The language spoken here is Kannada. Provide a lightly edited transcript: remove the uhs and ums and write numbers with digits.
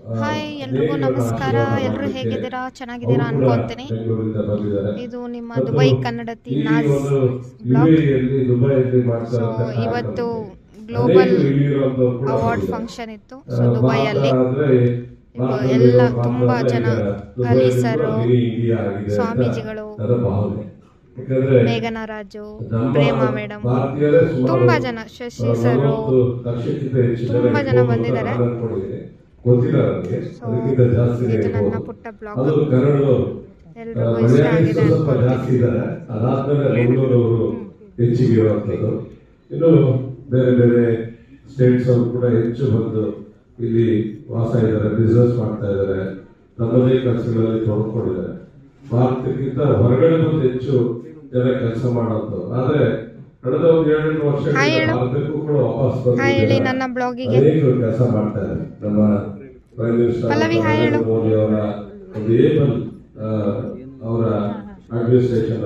ಹಾಯ್ ಎಲ್ರಿಗೂ ನಮಸ್ಕಾರ. ಎಲ್ಲರೂ ಹೇಗಿದ್ದೀರಾ? ಚೆನ್ನಾಗಿದ್ದೀರಾ ಅವರು ಕೂಡ ಅನ್ಕೊಂತೀನಿ. ಬೆಂಗಳೂರಿಂದ ಬಂದಿದ್ದಾರೆ. ಇದು ನಿಮ್ಮ ಮತ್ತು ದುಬೈ ಕನ್ನಡತಿ ಈ ನಾಜ್ ಒಂದು ಬ್ಲಾಗ್. ಯುಎಇಯಲ್ಲಿ ದುಬೈಯಲ್ಲಿ ಸೊ ಮಾಡ್ತಾರಂತ ಇವತ್ತು ಕಾರ್ಯಕ್ರಮಕ್ಕೆ ಗ್ಲೋಬಲ್ ಅನೇಕ ಹಿರಿಯರಂತವರು ಕೂಡ ಅವಾರ್ಡ್ ಬಂದಿದ್ದಾರೆ. ಫಂಕ್ಷನ್ ಇತ್ತು. ಸೊ ದುಬೈಯಲ್ಲಿ ಭಾರತ ಎಲ್ಲ ಅಂದ್ರೆ ತುಂಬ ಜನ ದುಬೈ ಅಲಿ ಕೂಡ ಸರ್, ಮಿನಿ ಇಂಡಿಯಾ ಆಗಿದೆ ಅಂತ ಸ್ವಾಮೀಜಿಗಳು, ನನ್ನ ಭಾವನೆ. ಯಾಕಂದ್ರೆ ಮೇಘನಾ ರಾಜು, ನಮ್ಮ ಪ್ರೇಮಾ ಮೇಡಮ್, ಭಾರತೀಯರೇ ಸುಮಾರು ತುಂಬ ಜನ, ಶಶಿ ಸರ್, 40 ಲಕ್ಷಕ್ಕಿಂತ ಹೆಚ್ಚು ಜನ ತುಂಬ ಜನ ಬಂದಿದ್ದಾರೆ. ಗೊತ್ತಿಲ್ಲ ನನಗೆ, ಸೊ ಅದಕ್ಕಿಂತ ಜಾಸ್ತಿ ಇದು ನನ್ನ ಪುಟ್ಟ ಬ್ಲಾಗ್. ಅದು ಕನ್ನಡದವರು ಎಲ್ರಿಗೂ ಇಷ್ಟ ಆಗಿದೆ ಸ್ವಲ್ಪ ಜಾಸ್ತಿ ಅನ್ಕೊಂತೀನಿ. ಇದ್ದಾರೆ. ಅದಾದ್ಮೇಲೆ ಬೆಂಗಳೂರವರು ಹೆಚ್ಚಿಗೆ ಇರುವಂಥದ್ದು. ಇನ್ನು ಬೇರೆ ಬೇರೆ ಸ್ಟೇಟ್ಸ್ ಅವರು ಕೂಡ ಹೆಚ್ಚು ಬಂದು ಇಲ್ಲಿ ವಾಸ ಇದ್ದಾರೆ, ಬಿಸ್ನೆಸ್ ಮಾಡ್ತಾ ಇದ್ದಾರೆ, ತಮ್ಮದೇ ಕೆಲಸಗಳಲ್ಲಿ ತೊಡ್ಕೊಂಡಿದ್ದಾರೆ. ಭಾರತಕ್ಕಿಂತ ಹೊರಗಡೆ ಬಂದು ಹೆಚ್ಚು ಜನ ಕೆಲಸ ಮಾಡುವಂಥದ್ದು. ಆದ್ರೆ ಕಳೆದ ಒಂದು 7-8 ವರ್ಷಗಳಿಂದ ಭಾರತಕ್ಕೂ ಕೂಡ ವಾಪಸ್ ಹಾಯ್ ಹೇಳಿ ಬಂದು ನನ್ನ ಬ್ಲಾಗಿಗೆ. ಅನೇಕ ಕೆಲಸ ಮಾಡ್ತಾ ಇದ್ದಾರೆ. ನಮ್ಮ ಪ್ರೈಮ್ ಮಿನಿಸ್ಟರ್ ಪಲ್ಲವಿ ಹಾಯ್ ಹೇಳು. ನರೇಂದ್ರ ಮೋದಿ ಅವರ ಒಂದು ಏಬಲ್ ಅವರ ಅಡ್ಮಿನಿಸ್ಟ್ರೇಷನ್